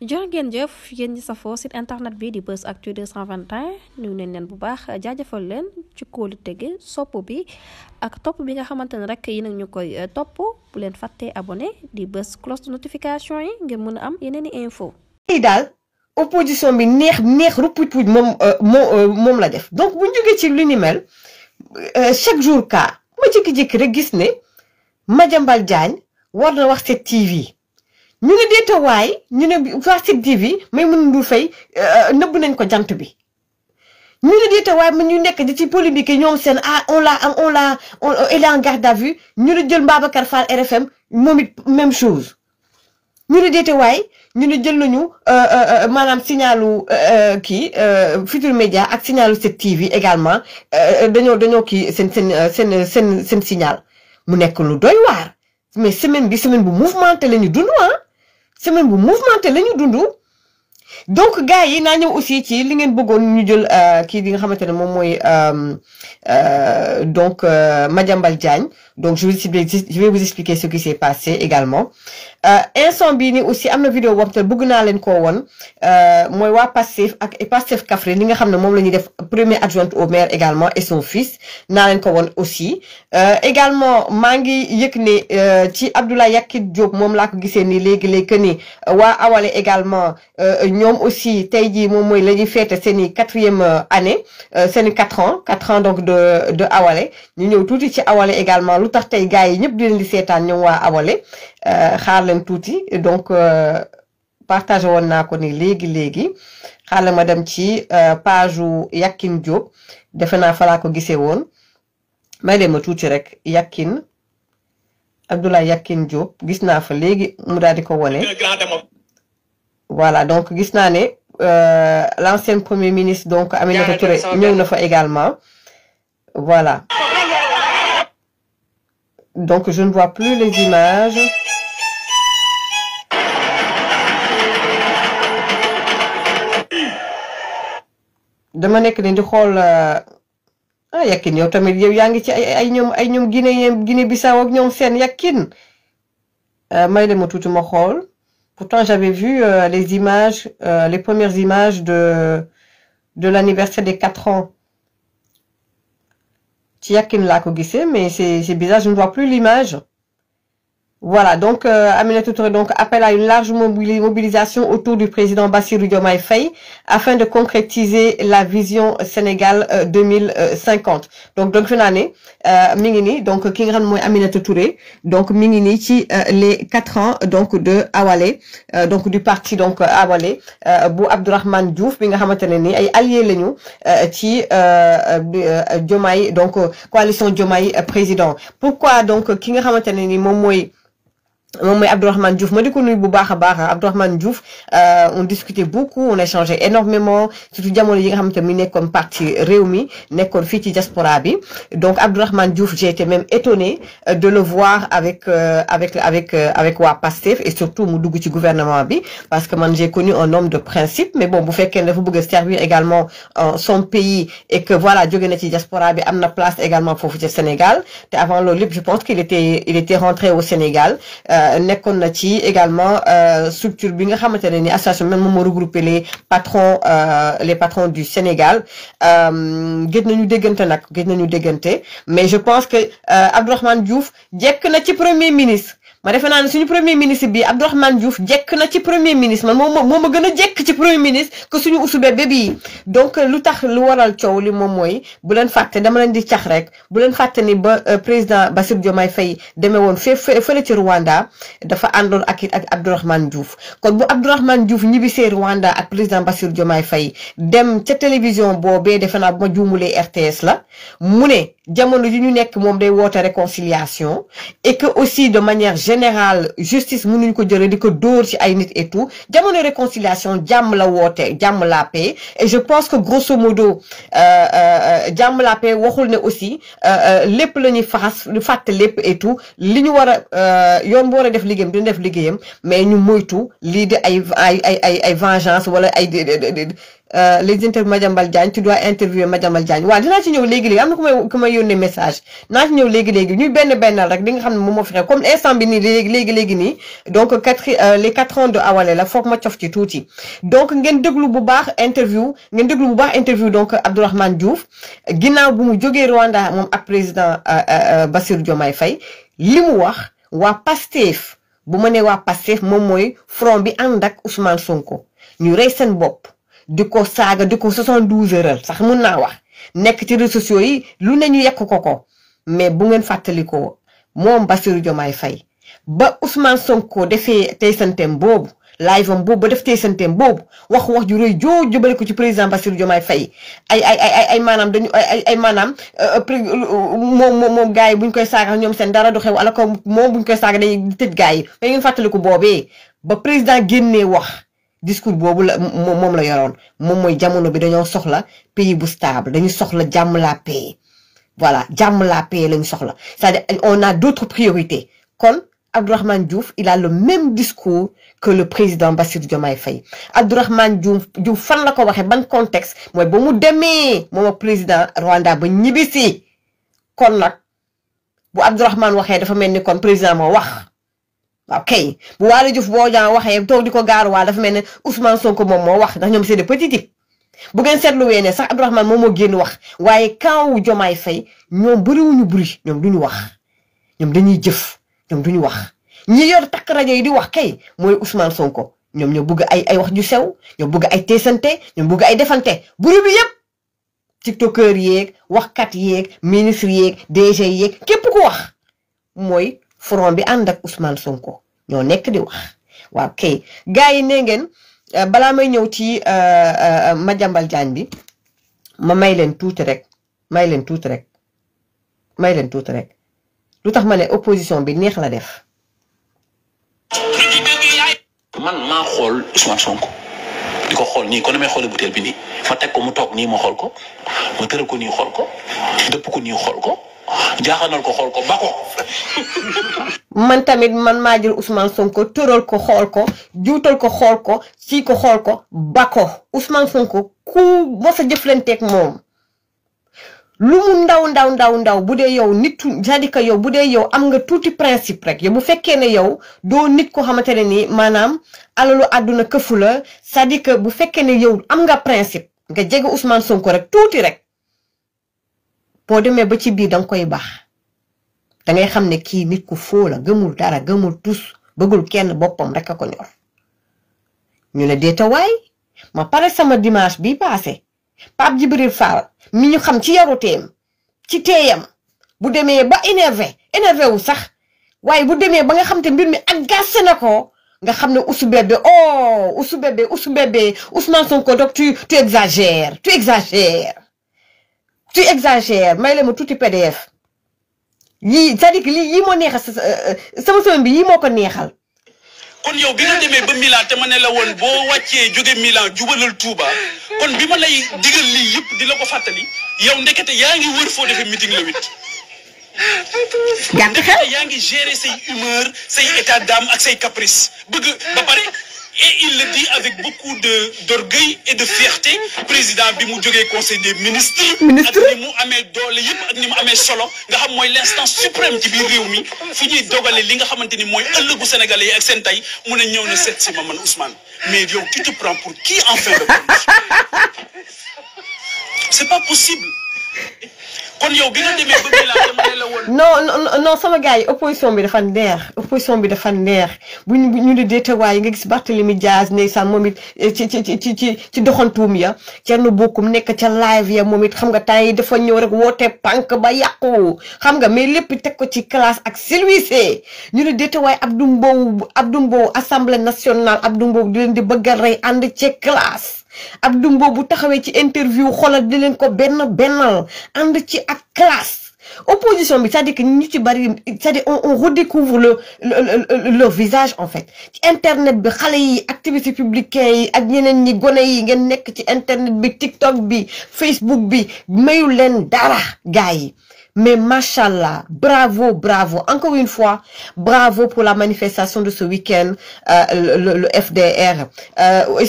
jërë ngeen jëf yéen ñi safoo site internet bi di Buzz Actu 221 ñu neen leen bu baax jaajëfal leen ci kóolu tege sopp bi ak topp bi nga xamante ne rek yi nag ñu koy topp bu leen fàttee abonné di bës cloche de notification yi ngir mën a am yeneen i info yi daal opposition bi neex rupuj moom la def donc bu ñu jógee ci lu ni mel chaque jour ka ma jékki-jékki rek gis ne Madiambal Diagne war na wax 7TV ñu ne deetawaay ñu ne wax 7TV may mën Ndour Faye nëbb nañ ko jant bi ñu ne deetawaay ma ñu nekk di ci polémique ñoom seen il est en garde à vue ñu ne jël Babacar Fall RFM moom it même chose ñu ne deetawaay ñu ne jël nañu maanaam signalu Futurs Médias ak signalu 7TV également dañoo kii seen signal mu nekk lu doy waar mais semaine bu mouvementé la ñu dund semaine bu mouvementé la ñu dund donc gars yi naa ñëw aussi ci li ngeen bëggoon ñu jël kii bi nga xamante ne moom mooy donc Madiambal Diagne donc je vais vous expliquer ce qui s'est passé également instant bii ni aussi am na vidéo boobu te bëgg naa leen koo woon mooy waa Pastef ak Pastef Kaffrine li nga xam ne moom la ñuy def premier adjoint au maire également et son fils naa leen ko woon aussi également maa ngi yëg ne ci Abdoulaye Yakit Diop moom laa ko gisee nii léegi que ni waa Awalé également ñoom aussi tey jii moom mooy la ñuy fête seeni 4e année seeni 4 ans donc de Awalé ñu ñëw tuuti ci Awalé également lu tax tey gars yi ñëpp di leen di seetaan ñoom waa Awalé xaar leen tuuti donc partagé woon naa ko ni léegi xaar la ma dem ci page u Yakin Diop defe naa fa laa ko gisee woon may dem ma tuuti rek Abdoulaye Yakin Diop gis naa fa léegi mu daal di ko wone voilà donc gis naa ne l'ancien premier ministre donc Aminata Touré ñëw na fa également voilà donc je ne vois plus les images dama nekk ni di xool Yakin yow tamit yow yaa ngi ci ay ñoom Guinée Bissau ak ñoom seen Yakin may dem ma tuuti ma xool pourtant j'avais vu les images les premières images de l'anniversaire des 4 ans ci Yakin laa ko gisee mais c'est bizarre je ne vois plus l'image voilà donc Aminata Touré donc appelle à une large mobilisation autour du président Bassirou Diomaye Faye afin de concrétiser la vision Sénégal 2050 donc fi naa ne mi ngi nii donc ki nga xam ne mooy Aminata Touré donc mi ngi nii ci les 4 ans donc de Awalé donc du parti donc Awalé bu Abdourahmane Diouf bi nga xamante ne ni ay alliés lañu ci Diomaye donc coalition Diomaye président pourquoi donc ki nga xamante ne ni moom mooy Abdourahmane Diouf ma di ko nuyu bu baax a baax Abdourahmane Diouf on discutait beaucoup on échangeait énormément surtout jamono yi nga xamante mi nekkoon parti Rewmi nekkoon fii ci diaspora bi donc Abdourahmane Diouf j'ai été même étonnée de le voir avec waa Pastef et surtout mu dugg ci gouvernement bi parce que man j'ai connu un homme de principe mais bon bu fekkee ne dafa bëgg a servir également son pays et que voilà jóge na ci diaspora bi am na place également foofu ci Sénégal te avant loolu lépp je pense qu'il était rentré au Sénégal nekkoon na ci également structure bi nga xamante ne ni association même moom moo regroupé les patrons du Sénégal gëj nañu déggante mais je pense que Abdourahmane Diouf jekk na ci premier ministre ma defe naa ne suñu premier ministre bi Abdourahmane Diouf jekk na ci premier ministre man moo ma gën a jekk ci premier ministre que suñu usu bébé bi donc lu tax lu waral coow li moom mooy bu leen fàtte dama leen di cax rek bu leen fàtte ni ba président Bassirou Diomaye Faye demee woon fële ci Rwanda dafa àndoon ak Abdourahmane Diouf kon bu Abdourahmane Diouf ñibbisee Rwanda ak président Bassirou Diomaye Faye dem ca télévision boobee defe naa bu ma juumulee RTS la mu ne jamono ji ñu nekk moom day woote réconciliation et que aussi de manière générale justice mënuñ ko jëlee di ko dóor ci ay nit et tout jamono réconciliation jàmm la woote jàmm la paix et je pense que grosso modo jàmm la paix waxul ne aussi lépp la ñuy fàtte lépp et tout li ñu war a yoon bu war a def liggéeyam dina def liggéeyam mais ñu moytu lii di ay vengeance wala ay les interviews Madiambal Diagne tu dois interviewer Madiambal Diagne waaw dinaa ci ñëw léegi-léegi am na ku may yónnee message naa ci ñëw léegi-léegi ñuy bennal rek di nga xam ne moom moo fi xew comme instant bi nii léegi nii donc les 4 ans de Awalé la foog ma cof ci tuuti donc ngeen déglu bu baax interview donc Abdourahmane Diouf ginnaaw bu mu jógee Rwanda moom ak président Bassirou Diomaye Faye li mu wax waa Pastef bu ma nee waa Pastef moom mooy front bi ànd ak Ousmane Sonko ñu rey seen bopp di ko saaga di ko 72 heures sax mun naa wax nekk ci réseaux sociaux yi lu ne ñu yekk ko mais bu ngeen fàttalikoo moom Bassirou Diomaye Faye ba Ousmane Sonko defee tey santeem boobu live am boobu ba def tey santeem boobu wax ju rëy joo jëbale ko ci président Bassirou Diomaye Faye ay maanaam dañu ay maanaam moom gars yi buñ koy saaga ñoom seen dara du xew ala ko moom buñ koy saaga dañuy tëj gars yi mais ngeen fàttaliku boobee ba président génnee wax discours boobu la moom la yoroon moom mooy jamono bi dañoo soxla pays bu stable dañu soxla jàmm la paix voilà jàmm la paix lañu soxla c'est-à-dire on a d'autres priorités kon Abdourahmane Diouf il a le même discours que le président Bassirou Diomaye Faye Abdourahmane Diouf fan la ko waxee ban contexte mooy ba mu demee moom ak président Rwanda ba ñibbisi kon nag bu Abdourahmane waxee dafa mel ni kon président moo wax ok bu Waly Diouf Bodian waxee toog di ko gaaruwaal dafa mel ne Ousmane Sonko moom moo wax ndax ñoom c'est des petits types bu ngeen seetluwee ne sax Abdourahmane moom moo génn wax waaye kaw Diomaye Faye ñoom bëriwuñu bruit ñoom duñu wax ñoom dañuy jëf ñoom duñu wax ñi yor takk rajo yi di wax kay mooy Ousmane Sonko ñoom ñoo bëgg ay wax ju sew ñoo bëgg ay teesante ñoo bëgg ay defante bruit bi yépp tiktokeur yeeg waxkat yeeg ministre yeeg DG yeeg képp ku wax mooy front bi ànd ak Ousmane Sonko ñoo nekk di wax waaw kay gars yi ne ngeen balaa may ñëw ci Madiambal Diagne bi ma may leen tuuti rek lu tax ma ne opposition bi neex la def. man maa xool Ousmane Sonko di ko xool nii kon damay xoolee butéel bi nii ma teg ko mu toog nii ma xool ko ma tëral ko nii xool ko dëpp ko nii xool ko jaaxanal ko xool ko ba ko. man tamit man maa jël Ousmane Sonko tëral ko xool ko juutal ko xool ko sii ko xool ko ba ko Ousmane Sonko ku mos a jëflanteeg moom. lu mu ndaw bu dee yow nit c'est-à-dire que yow bu dee yow am nga tuuti principe rek yow bu fekkee ne yow doo nit ko xamante ne ni maanaam alalu àdduna këfu la c'est-à-dire que bu fekkee ne yow am nga principe nga jege Ousmane Sonko rek tuuti rek boo demee ba ci biir danga koy baax dangay xam ne kii nit ku foo la gëmul dara gëmul tus bëggul kenn boppam rek a ko ñor ñu ne deetawaay ma pare sama dimanche bi passé Pape Djibril Fall mi ñu xam ci yaruteem ci teeyam bu demee ba énervé wu sax waaye bu demee ba nga xam te mbir mi agacé na ko nga xam ne Ousou Bébé Ousmane Sonko donc tu exagères may la ma tuuti PDF yii c'est-à-dire que yii moo neexal sama semaine bi yii moo ko neexal. kon yow bi nga demee ba Milan te ma ne la woon boo wàccee jóge Milan jubalal Touba kon bi ma lay digal lii yëpp di la ko fàttali yow ndekete yaa ngi wër foo defee meeting le 8. gàtt xel yaa ngi gérer say humeur say état d'âme ak say caprice bëgg ba pare et il le dit avec beaucoup d'orgueil et de fierté président bi mu jógee conseil des ministres. ak ni mu amee doole yëpp ak ni mu amee solo nga xam mooy l'instance suprême ci biir réew mi fu ñuy dogale li nga xamante ni mooy ëllëgu sénégalais yi ak seen tay mu ne ñëw na seet si ma man Ousmane mais yow tu te prends pour qui en fin de compte c'est pas possible. kon yow bi nga demee ba la woon. non sama gars yi opposition bi dafa neex bu ñu di deetawaay nga gis Barthélémy Dias ndeysaan moom it ci doxantuum ya Thierno Bocoum nekk ca live ya moom it xam nga temps yi dafa ñëw rek woote pànk ba yàqu xam nga mais lépp teg ko ci classe ak silvissé ñu di deetawaay Abdou Mbow assemblée nationale Abdou Mbow di leen di bëgg a rey ànd ci classe. Abdou Mbow bu taxawee ci interview xoolal di leen ko bennal ànd ci ak classe opposition bi c'est-à-dire que ñu ci bari c'est-à-dire on redécouvre leur visage en fait ci internet bi xale yi activités publiques yi ak ñeneen ñi gone yi ngeen nekk ci internet bi TikTok bi Facebook bi mayu leen dara gars yi Mais machallah, bravo, bravo. Encore une fois, bravo pour la manifestation de ce week-end, le FDR.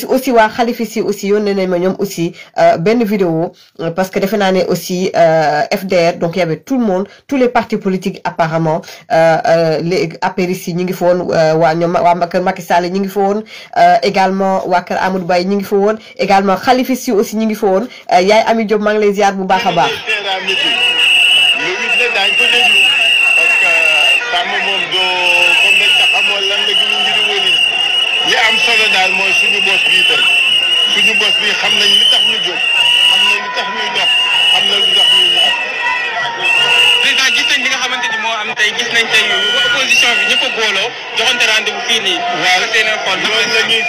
Aussi, wa Khalifa ici aussi, on est aussi, ben vidéo, parce que définitivement aussi, FDR, donc il y avait tout le monde, tous les partis politiques apparemment, les apérissi, ñi ngi foon, wa Macky Sall ñi ngi foon, également, wa Kër Amadou Baye ñi ngi foon, également Khalifa ici aussi ñi ngi foon, yaay Ami Diop maa ngi lay ziar bu baax a baax. daañ ko déglu parce que sàmm moom doo comme dañ tax amoon lan la gënu mbiri wëli li am solo daal mooy suñu bos bii tey suñu bos bii xam nañ li tax ñu jóg xam nañ li tax ñuy dox xam nañ li tax ñuy ñaar président gis nañ li nga xamante ni moo am tey gis nañ tey opposition bi ñëpp a booloo joxante rendez-vous fii nii waaw seen xool loolu la ñuy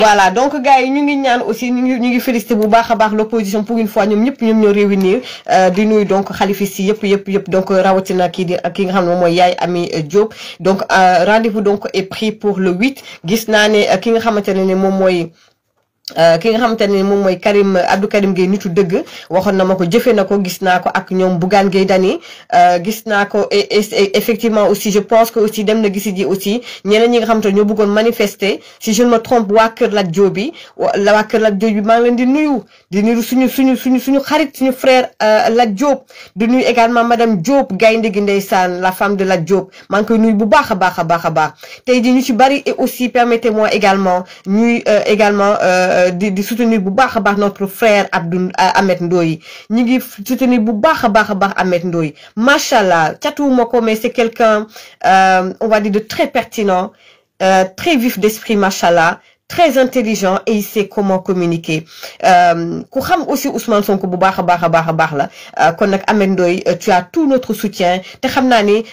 voilà donc gars yi ñu ngi ñaan aussi ñu ngi féliciter bu baax a baax l'opposition pour une fois ñoom ñëpp ñoom ñoo réunir di nuyu donc Khalifa si yëpp donc rawatina kii nga xam ne moom mooy Yaay Ami Diop donc rendez-vous donc est pris pour le 8 gis naa ne ki nga xamante ne moom mooy ki nga xamante ne moom mooy Abdou Karim Gueye nitu dëgg waxoon na ma ko jëfee na ko gis naa ko ak ñoom Bougane Gueye Dany gis naa ko et effectivement aussi je pense que aussi dem na gisi ji aussi ñeneen ñi nga xamante ne ñoo bëggoon manifester si je ne me trompe waa Kër Lat Diop bi waa Kër Lat Diop bi maa ngi leen di nuyu suñu xarit suñu frère Lat Diop di nuyu également madame Diop Gaynde gi ndeysaan la femme de Lat Diop maa ngi koy nuyu bu baax a baax tey ji ñu ci bari et aussi permettez-moi également ñuy également di soutenir bu baax a baax notre frère Ahmed Ndoye ñi ngi soutenir bu baax a baax Ahmed Ndoye machallah catuwuma ko mais c'est quelqu'un on va dire de très pertinent très vif d'esprit machallah très intelligent et il sait comment communiquer ku xam aussi Ousmane Sonko bu baax a baax la kon nag Ahmed Ndoye tu as tout notre soutien te xam naa ni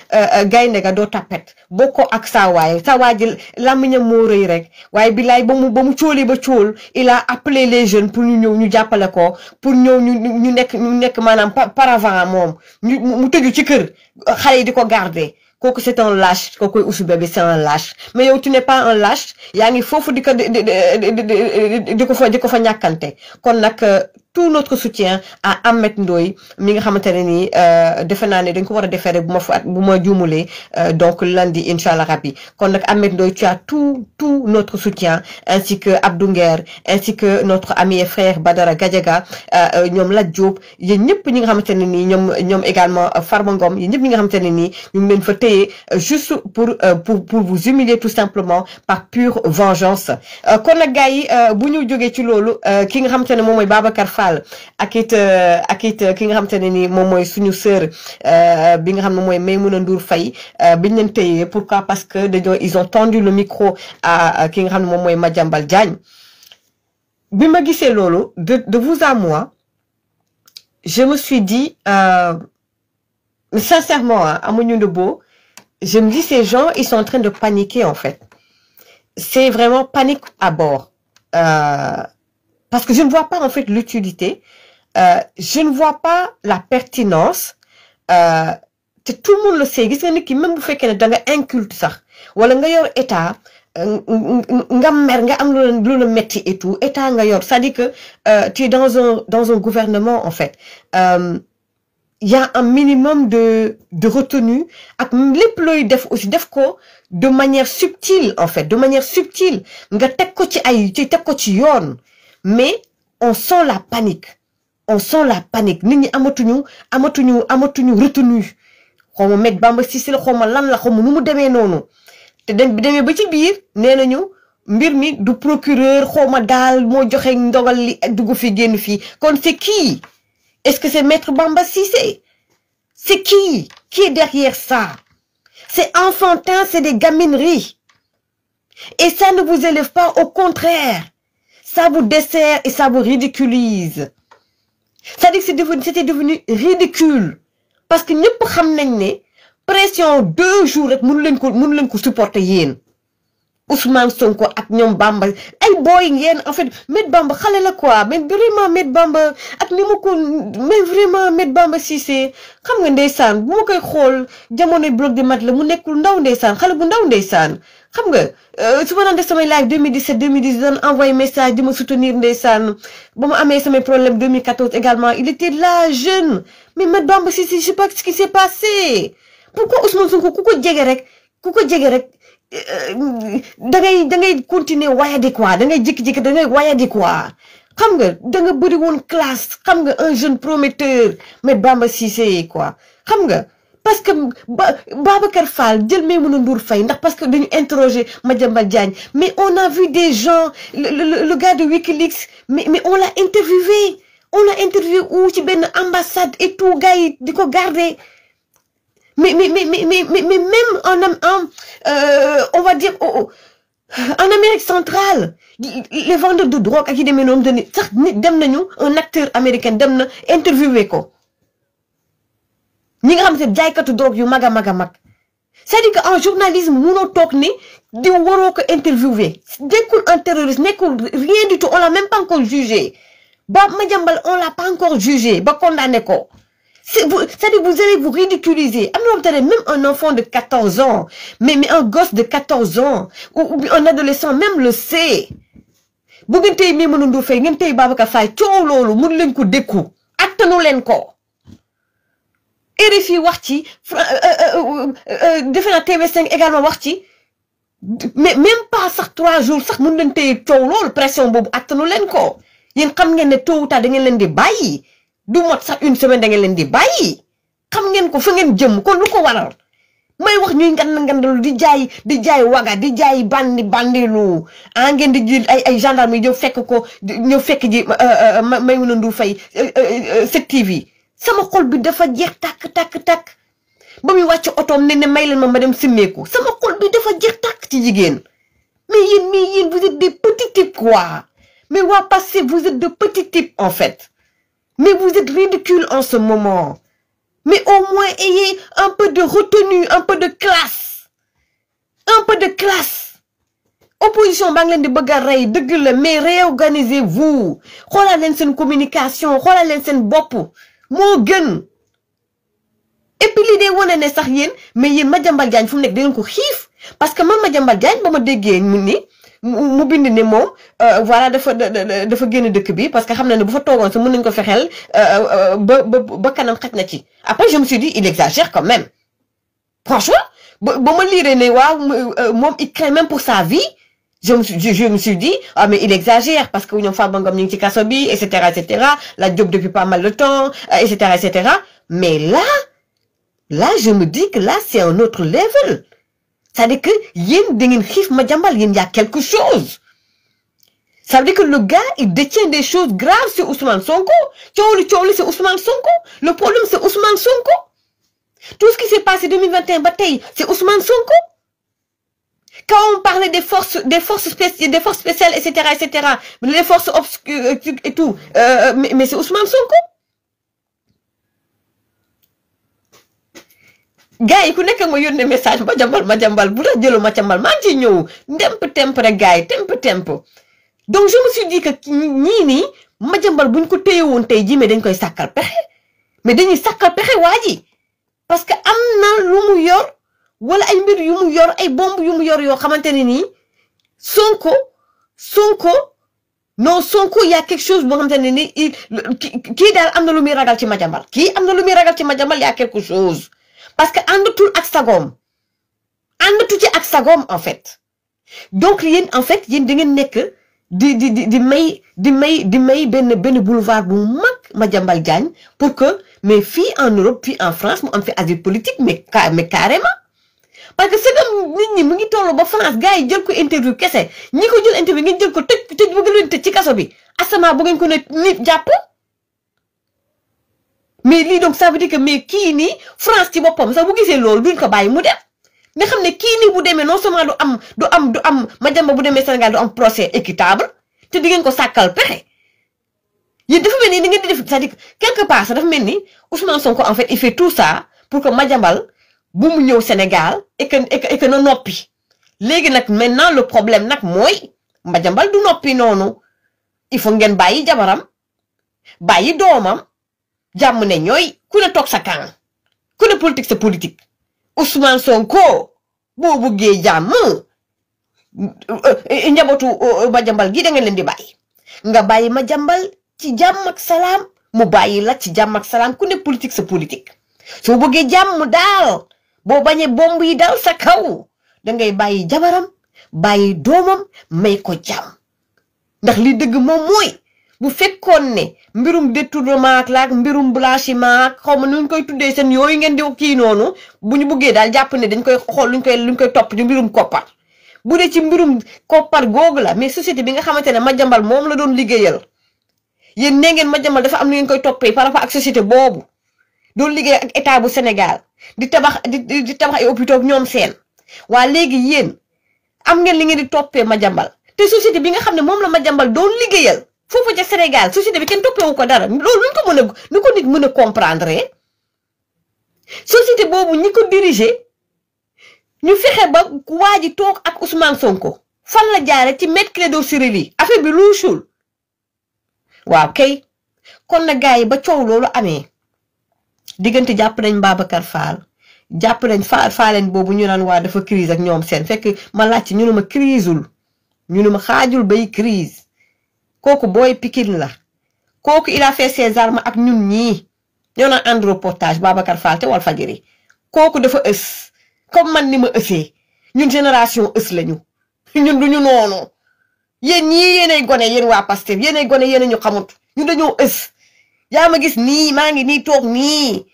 gaynde ga doo tapet bokkoo ak saa waay ji làmmiñam moo rëy rek waaye bilaay ba mu cóoli ba cóol il a appelé les jeunes pour ñu ñëw ñu jàppale ko pour ñëw ñu nekk maanaam paravent moom mu tëju ci kër xale yi di ko garder kooku c'est un lâche kooku Ousou Bébé c'est un lâche mais yow tu n'es pas un lâche yaa ngi foofu di ko fa ñàkkante kon nag tout notre soutien à Ahmed Ndoye mi nga xamante ne nii defe naa ne dañ ko war a defee rek bu ma juumulee donc lundi inchallah rabbi kon nag Ahmed Ndoye tu as tout notre soutien ainsi que Abdou Nguer ainsi que notre ami et frère Badara Gadiaga ñoom Lat Diop yéen ñëpp ñi nga xamante ne nii ñoom également Farba Ngom yéen ñëpp ñi nga xamante ne nii ñu ngi leen fa téye juste pour vous humilier tout simplement par pure vengeance kon nag gars yi bu ñu jógee ci loolu ki nga xamante ne moom mooy Babacar Fall ak it ki nga xamante ne ni moom mooy suñu sœur bi nga xam ne mooy Maymouna Ndour Faye biñ leen téye pourquoi parce que ils ont tendu le micro à ki nga xam ne moom mooy Madiambal Diagne bi ma gisee loolu de vous à moi je me suis dit sincèrement amuñu de beau je me dis ces gens ils sont en train de paniquer en fait c'est vraiment panique à bord parce que je ne vois pas en fait l'utilité je ne vois pas la pertinence tout le monde le sait gis nga nit ki même bu fekkee ne da nga inculte sax wala nga yor état nga mer nga am lu la metti et tout état nga yor c'est-à-dire que tu es dans un gouvernement en fait il y a un minimum de retenue ak lépp looy def aussi def ko de manière subtile en fait de manière subtile nga teg ko ci yoon mais on sent la panique nit ñi amatuñu retenue xaw ma Maître Bamba Cissé la xaw ma lan la xaw ma nu mu demee noonu te demee ba ci biir nee nañu mbir mi du procureur xaw ma daal moo joxe ndogal li dugg fi génn fii kon c'est qui est-ce que c'est Maître Bamba Cissé c'est qui est derrière ça c'est enfantin c'est des gamineries et ça ne vous élève pas au contraire ça vous dessert et ça vous ridiculise c'est-à-dire que c'était devenu ridicule parce que ñëpp xam nañ ne pression 2 jours rek mënu leen ko supporter yéen Ousmane Sonko ak ñoom Bamba ay boy ngeen en fait Maître Bamba xale la quoi mais vraiment Maître Bamba ak ni ma ko mais vraiment Maître Bamba Cissé xam nga ndeysaan bu ma koy xool jamonoy bloc de mat la mu nekkul ndaw ndeysaan xale bu ndaw ndeysaan xam nga su ma daan def samay live 2017 2018 daan envoyé message di ma soutenir ndeysaan ba ma amee samay problème 2014 également il était là jeune mais Maître Bamba Cissé je sais pas ce qui s'est passé pourquoi Ousmane Sonko ku ko jege rek da ngay continuer wayadi quoi da ngay jékki-jékki da ngay wayadi quoi xam nga da nga bëri woon classe xam nga un jeune prometteur Maître Bamba Cissé quoi xam nga parce que Babacar Fall jël Maïmouna Ndour Faye ndax parce que dañu interroger Madiambal Diagne mais on a vu des gens le gars de Wikileaks mais on l'a interviewé où ci benn ambassade et tout gars yi di ko garder mais même on va dire en Amérique centrale les vendeurs de drogue ak yi demee noonu dañuy sax nit dem nañu un acteur américain dem na interviewé ko ñi nga xam ne jaaykatu drogue yu mag a mag c'est-à-dire que en journalisme munoo toog ni di waroo ko interviewé nekkul un terroriste nekkul rien du tout on l'a même pas encore jugé ba Madiambal on l'a pas encore jugé ba condamné ko c'est-à-dire vous allez vous ridiculiser am na même un enfant de 14 ans mais un gosse de 14 ans ou un adolescent même le sait bu ngeen tey Maïmouna Ndour Faye ngeen tey Babacar Faye coow loolu mun leen ko dékku attanu leen ko RFI wax ci defe naa TV5 également wax ci mais même pas sax 3 jours sax mun leen tey coow loolu pression boobu attanu leen ko yéen xam ngeen ne tôt ou tard da ngeen leen di bàyyi du mot sax une semaine da ngeen leen di bàyyi xam ngeen ko fa ngeen jëm kon lu ko waral may wax ñuy ngandalu di jaay waga di jaay bandilu ngeen di jël ay gendarme yi ñëw fekk ji Maïmouna Ndour Faye 7TV sama xol bi dafa jeex tàkk ba muy wàcc otoom ne may leen ma dem simmeeku sama xol bi dafa jeex tàkk ci jigéen mais yéen vous êtes des petits types quoi mais waa Pastef vous êtes de petits types en fait mais vous êtes ridicules en ce moment mais au moins ayez un peu de retenue un peu de classe opposition baa ngi leen di bëgg a rey dëgg la mais réorganisez-vous xoolal leen seen communication xoolal leen seen bopp moo gën et puis lii day wane ne sax yéen mais yéen Madiambal Diagne fu mu nekk da ngeen ko xiif parce que man Madiambal Diagne ba ma déggee mu bind ne moom voilà dafa génn dëkk bi parce que xam na ne bu fa toogoon sa mën nañu ko fexeel ba kanam xaj na ci après je me suis dit il exagère quand même franchement ba ma liiree ne waaw moom il craint même pour sa vie je me suis dit mais il exagère parce que ñoom Farba Ngom ñu ngi ci kaso bi et cetera la Diop depuis pas mal de temps et cetera mais là je me dis que là c'est un autre level. C'est-à-dire que yéen da ngeen xiif Madiambal yéen y a quelque chose ça veut dire que le gars il détient des choses graves sur Ousmane Sonko coow li c'est Ousmane Sonko le problème c'est Ousmane Sonko tout ce qui s'est passé 2021 ba tey c'est Ousmane Sonko quand on parlait des forces spéciales et cetera les forces obscures et tout mais c'est Ousmane Sonko. gars yi ku nekk ma yónnee message Madiambal bu la jëloo Madiambal maa ngi ciy ñëw temp rek gars yi temp donc je me suis dit que ñii nii Madiambal buñ ko téye woon tey jii mais dañ koy sàkkal pexe mais dañuy sàkkal pexe waa ji parce que am na lu mu yor wala ay mbir yu mu yor ay bombe yu mu yor yoo xamante ne nii Sonko y a quelque chose boo xamante ne nii kii daal am na lu muy ragal ci Madiambal y a quelque chose. Parce que àndatul ak sagoom àndatu ci ak sagoom en fait donc yéen en fait yéen da ngeen nekk di may benn boulevard bu mag Madiambal Diagne pour que mais fii en Europe fii en France mu am fi asile politique mais carrément parce que segam nit ñi mu ngi tolloo ba France gars yi jël ko interview kese ñi ko jël interview ngeen jël ko tëj bëgg leen tëj ci kaso bi asama bu ngeen ko ne nit jàpp. mais lii donc ça veut dire que mais kii nii France ci boppam sax bu gisee loolu duñ ko bàyyi mu dem nga xam ne kii nii bu demee non seulement du am Madiambal bu demee Sénégal du am procès équitable te di ngeen ko sàkkal pexe yéen dafa mel ni da ngeen di def c'est-à-dire quelque part sax dafa mel ni Ousmane Sonko en fait il fait tout ça pour que Madiambal bu mu ñëw Sénégal et que na noppi léegi nag maintenant le problème nag mooy Madiambal du noppi noonu il faut ngeen bàyyi jabaram bàyyi doomam jàmm ne ñooy ku ne toog sa camp ku ne politique sa politique Ousmane Sonko boo buggee jàmm njabootu Madiambal gi da ngeen leen di bàyyi nga bàyyi Madiambal ci jàmm ak salaam mu bàyyi la ci jàmm ak salaam ku ne politique sa politique soo bëggee jàmm daal boo bañee bomb yi daal sa kaw da ngay bàyyi jabaram bàyyi doomam may ko jàmm ndax li dëgg moom mooy bu fekkoon ne mbirum détournement ak laak mbirum blanchiment ak xaw ma nuñ koy tuddee seen yooyu ngeen di kii noonu bu ñu buggee daal jàpp ne dañ koy xool luñ koy topp ci mbirum koppar bu dee ci mbirum koppar googu la mais société bi nga xamante ne Madiambal moom la doon liggéeyal yéen nee ngeen Madiambal dafa am lu ngeen koy toppee par rapport ak société boobu doon liggéey ak état bu Sénégal di tabax ay hôpitaux ñoom seen waa léegi yéen am ngeen li ngeen di toppee Madiambal te société bi nga xam ne moom la Madiambal doon liggéeyal foofu ca Sénégal société bi kenn toppewu ko dara loolu nu ko nit mën a comprendre société boobu ñi ko diriger ñu fexe ba waa ji toog ak Ousmane Sonko fan la jaare ci Maître Clédor Ciré Ly affaire bi luusul waaw kay kon na gars yi ba coow loolu amee diggante jàpp nañ Babacar Fall jàpp nañ faaleen boobu ñu naan waa dafa crise ak ñoom seen fekk ma laajte ñu ne ma criseul ñu ne ma xaajul bay crise kooku booy Pikine la kooku il a fait ses armes ak ñun ñii ñoo naan ànd reportage Babacar Fall te Walfadjri kooku dafa ës comme man ni ma ësee ñun génération ës lañu ñun duñu noonu yéen ñii yéenay gone yéen waa Pastef yéenay gone yéen ñu xamut ñun dañoo ës yaa ma gis nii maa ngi nii toog nii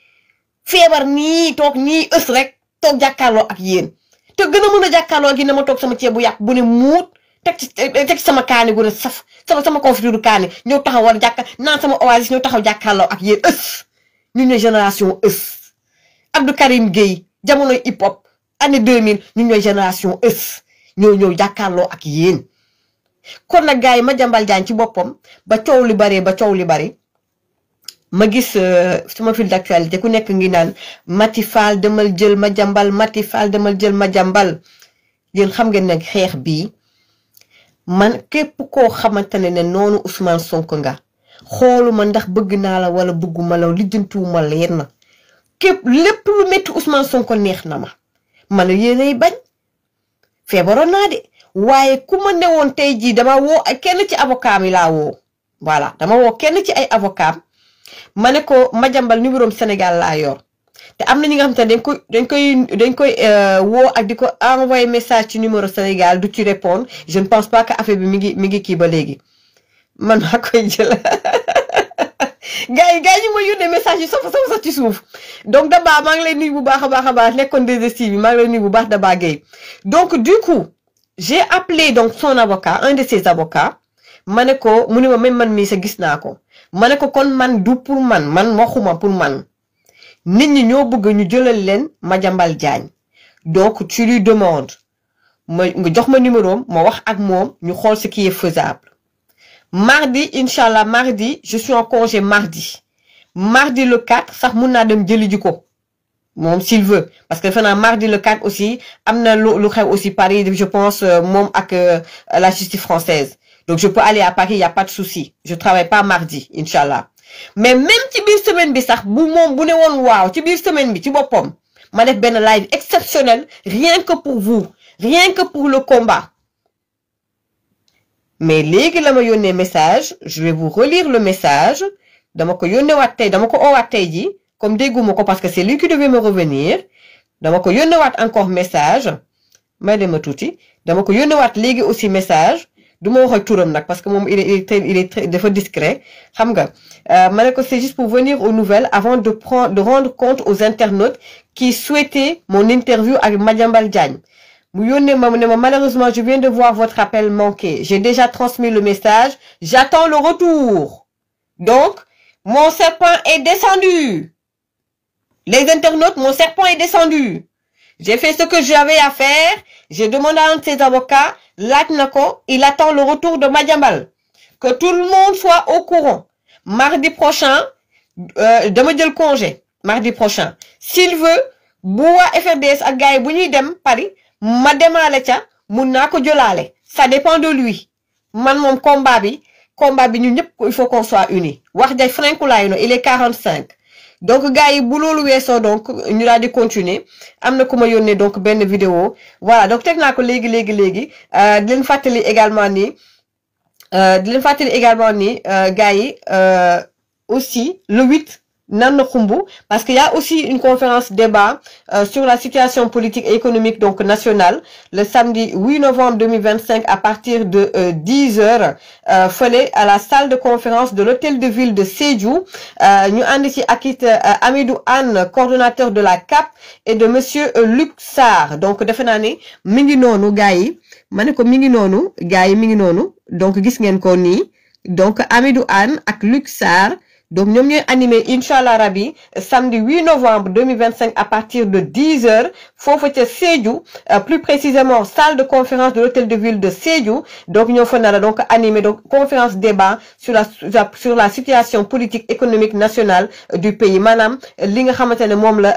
feebar nii toog nii ës rek toog jàkkaarloo ak yéen te gën a mën a jàkkaarloo ak yéen dama toog sama ceeb bu yàpp bu ne muut teg ci sama kaani gu ne saf sama confiture kaani ñëw taxaw war jàkka naan sama oasis ñëw taxaw jàkkaarloo ak yéen ës ñun ñooy génération ës Abdou Karim Gueye jamonoy hip hop année 2000 ñun ñooy génération ës ñoo ñëw jàkkaarloo ak yéen kon nag gars yi Madiambal Diagne ci boppam ba coow li bari ma gis sama fil d'actualité ku nekk ngi naan Mati Fall demal jël Madiambal Mati Fall demal jël Madiambal yéen xam ngeen nag xeex bii man képp koo xamante ne noonu Ousmane Sonko nga xooluma ndax bëgg naa la wala bëgguma la lijjantuwuma leen na képp lépp lu métti Ousmane Sonko neex na ma man yéenay bañ feebaroon naa de waaye ku ma newoon tey jii dama woo kenn ci avocat mi laa woo voilà dama woo kenn ci ay avocat ma ne ko Madiambal numéro Sénégal laa yor te am na ñi nga xam te dañ koy woo ak di ko envoyer message ci numéro Sénégal du ci répondre je ne pense pas que affaire bi mi ngi kii ba léegi man maa koy jël gars yi ñu ma yónnee message yi sax ci suuf donc Daba maa ngi lay nuyu bu baax a baax nekkoon 2STV bi maa ngi lay nuyu bu baax Daba Gueye donc du coup j'ai appelé donc son avocat un de ses avocats ma ne ko mu ne ma même man mii sa gis naa ko ma ne ko kon man du pour man waxuma pour man nit ñi ñoo bëgg ñu jëlal leen Madiambal Diagne donc tu lui demandes nga jox ma numéro ma wax ak moom ñu xool ce qui est faisable mardi inchallah mardi je suis en congé mardi le 4 sax mun naa dem jëli ji ko moom s'il veut parce que defe naa mardi le 4 aussi am na lu xew aussi Paris je pense moom ak la justice française donc je peux aller à Paris y a pas de souci je travaille pas mardi inchallah mais même ci biir semaine bi sax bu moom bu ne woon waaw ci biir semaine bi ci boppam ma def benn live exceptionnel rien que pour vous rien que pour le combat mais léegi la ma yónnee message je vais vous relire le message dama ko yónnee waat tey dama ko oowaat tey ji comme dégguma ko parce que c'est lui qui devait me revenir dama ko yónnee waat encore message may dema tuuti dama ko yónnee waat léegi aussi message du ma wax ak turam nag parce que moom il est très dafa discret xam nga ma ne ko c'est juste pour venir aux nouvelles avant de rendre compte aux internautes qui souhaitaient mon interview avec Madiambal Diagne mu yónnee ma ne ma malheureusement je viens de voir votre appel manqué j'ai déjà transmis le message j'attends le retour donc mon serpent est descendu les internautes mon serpent est descendu j'ai fait ce que j'avais à faire j'ai demandé à un de ses avocats laaj na ko il attend le retour de Madiambal que tout le monde soit au courant mardi prochain dama jël congé mardi prochain s'il veut bu waa FRDS ak gars yi bu ñuy dem Paris ma demaale ca mun naa ko jëlaale ça dépend de lui man moom combat bi ñun ñëpp il faut qu'on soit unis wax jay Frankulaayu no il est 45 donc gars yi bu loolu weesoo donc ñu daal di continuer am na ku ma yónnee donc benn vidéo voilà donc teg naa ko léegi di leen fàttali également ni gars yi aussi le 8 nan na xumbu parce qu'il y a aussi une conférence débat sur la situation politique et économique donc nationale le samedi 8 novembre 2025 à partir de 10h fële à la salle de conférence de l'hôtel de ville de Sédhiou ñu ànd ci ak it Amidou Anne coordonnateur de la CAP et de monsieur Luc Sarr donc defe naa ne mi ngi noonu gars yi ma ne ko mi ngi noonu gars yi mi ngi noonu donc gis ngeen ko nii donc Amidou Anne ak Luc Sarr donc ñoom ñooy animé inchallah rabi samedi 8 novembre 2025 à partir de 10h foofu ca Sédhiou plus précisément salle de conférence de l'hôtel de ville de Sédhiou donc ñoo fa nar a donc animé donc conférence débat sur la situation politique économique nationale du pays maanaam li nga xamante ne moom la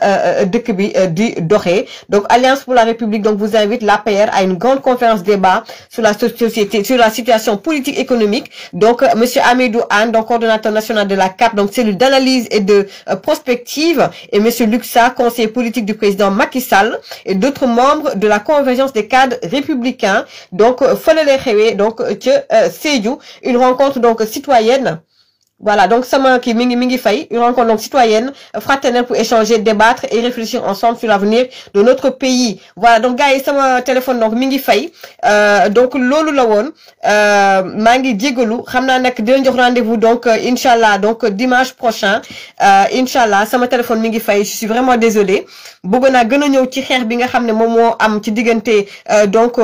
dëkk bi di doxee donc Alliance pour la République donc vous invite l'APR à une grande conférence débat sur la situation politique économique donc monsieur Amidou Anne donc coordonnateur national de la CAP donc cellule d'analyse et de prospective et monsieur Luc Sarr conseiller politique du président Macky Sall et d'autres membres de la convergence des cadres républicains donc fële lay xewee donc ca Sédhiou une rencontre donc citoyenne voilà donc sama kii mi ngi fay une rencontre donc citoyenne fraternelle pour échanger débattre et réfléchir ensemble sur l'avenir de notre pays voilà donc gars yi sama téléphone donc mi ngi fay donc loolu la woon maa ngi jégalu xam naa nag dinañ jox rendez-vous donc inchallah donc dimanche prochain inchallah sama téléphone mi ngi fay je suis vraiment désolée bëgg naa gën a ñëw ci xeex bi nga xam ne moom moo am ci diggante donc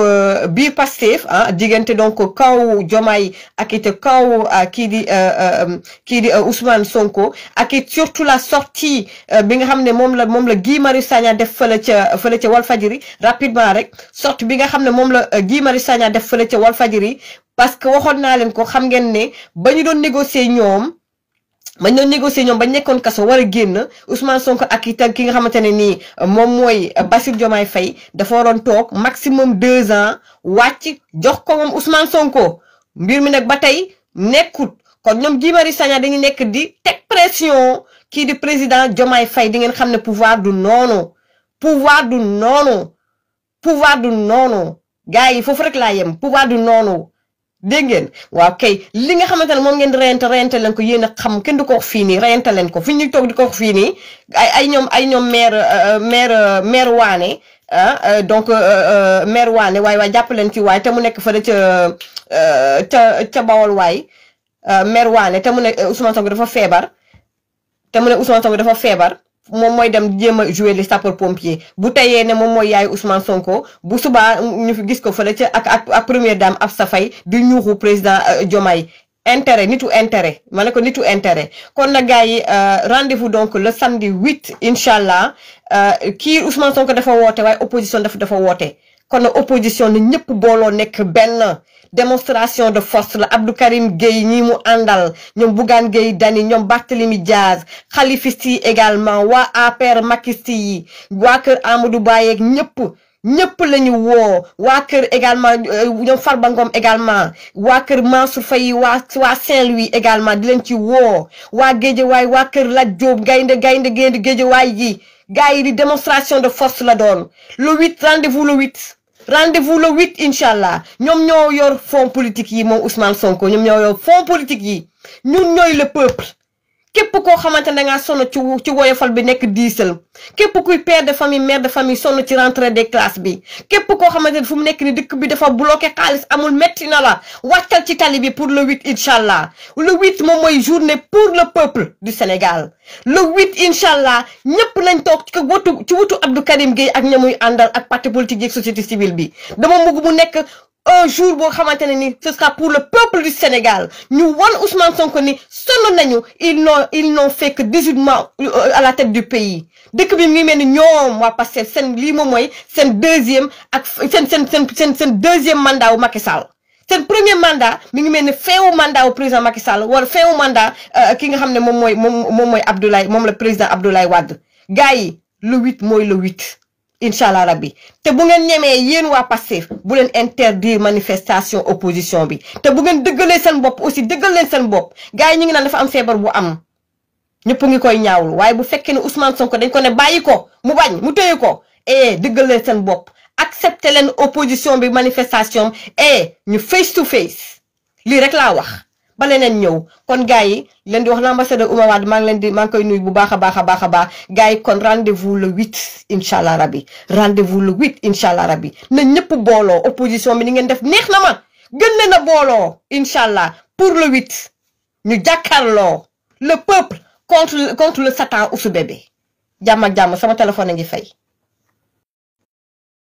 biir Pastef diggante donc kaw Diomaye ak it kaw kii di Ousmane Sonko ak it surtout la sortie bi nga xam ne moom la Guy Marius Sagna def fële ca Walfadjri rapidement rek sortie bi nga xam ne moom la Guy Marius Sagna def fële ca Walfadjri parce que waxoon naa leen ko xam ngeen ne ba ñu doon négocier ñoom bañ nekkoon kaso war a génn Ousmane Sonko ak itam ki nga xamante ne nii moom mooy Bassirou Diomaye Faye dafa waroon toog maximum 2 ans wàcc jox ko moom Ousmane Sonko mbir mi nag ba tey nekkut kon ñoom Guy Marius Sagna dañu nekk di teg pression kii di président Diomaye Faye di ngeen xam ne pouvoir du noonu gars yi foofu rek laa yem pouvoir du noonu dégg ngeen waaw kay li nga xamante ne moom ngeen di reyante leen ko yéen a xam kenn du ko wax fii nii reyante leen ko fi ñuy toog di ko wax fii nii ay ñoom maire waane donc maire waane waaye jàpp leen ci waay te mu nekk fële ca Bawol waay maire waane te mu ne Ousmane Sonko dafa feebar moom mooy dem jéem a jouer les sapeurs pompiers bu tayee ne moom mooy yaayu Ousmane Sonko bu subaa ñu fi gis ko fële ca ak première dame Absa Faye di ñuuxu président Diomaye nitu intérêt ma ne ko nitu intérêt kon na gars yi rendez-vous donc le samedi 8 inchallah kii Ousmane Sonko dafa woote waaye opposition dafa woote kon na opposition na ñëpp booloo nekk benn démonstration de force la Abdou Karim Gueye ñi mu àndal ñoom Bougane Gueye Dany ñoom Barthélémy Diaz xalifiste yi également waa APR makiste yi waa kër Amadou Ba yeeg ñëpp la ñu woo waa kër également ñoom Farba Ngom également waa kër Mansour Faye waa Saint-Louis également di leen ci woo waa Guédiawaye waa kër Lat Diop gaynde Guédiawaye yi gars yi di démonstration de force la doon le 8 rendez-vous le 8 inchallah ñoom ñoo yor fonds politique yi moom Ousmane Sonko ñoom ñoo yor fonds politique yi ñun ñooy le peuple képp koo xamante ne dangaa sonn ci woyofal bi nekk diisal képp kuy père de famille mère de famille sonn ci rentrée des classes bi képp koo xamante ne fu mu nekk ni dëkk bi dafa bloqué xaalis amul metti na la wàccal ci tali bi pour le 8 inchallah le 8 moom mooy journée pour le peuple du Sénégal le 8 inchallah ñëpp nañ toog ci wutu Abdou Karim Gueye ak ñamuy àndal ak parti politique yeeg société civile bi dama bëgg mu nekk un jour boo xamante ne ni ce sera pour le peuple du Sénégal ñu won Ousmane Sonko ni sonn nañu ils n'ont fait que 18 mois à la tête du pays dëkk bi mi mel ni ñoom waa Pastef seen lii moom mooy seen deuxième ak seen deuxième mandat wu Macky Sall seen premier mandat mi ngi mel ni fin wu mandat wu président Macky Sall wala fin wu mandat ki nga xam ne moom mooy Abdoulaye moom la président Abdoulaye Wade gars yi le 8 mooy le 8 inshallah rabbi te bu ngeen ñemee yéen waa Pastef bu leen interdire manifestation opposition bi te bu ngeen dëggalee seen bopp aussi dëggal leen seen bopp gars yi ñu ngi naan dafa am feebar bu am ñëpp ngi koy ñaawlu waaye bu fekkee ne Ousmane Sonko dañ ko ne bàyyi ko mu bañ mu téye ko dëggal leen seen bopp accepter leen opposition bi manifestation ñu face to face lii rek laa wax ba leneen ñëw kon gars yi leen di wax l'ambassadeur Oumar Wade maa ngi koy nuyu bu baax a baax gars yi kon rendez-vous le 8 inshallah rabbi rendez-vous le 8 inshallah rabbi na ñëpp booloo opposition bi ni ngeen def neex na ma gën leen a booloo inshallah pour le 8 ñu jàkkaarloo le peuple contre le Satan Ousou Bébé jàmm ak jàmm sama téléphone a ngi fay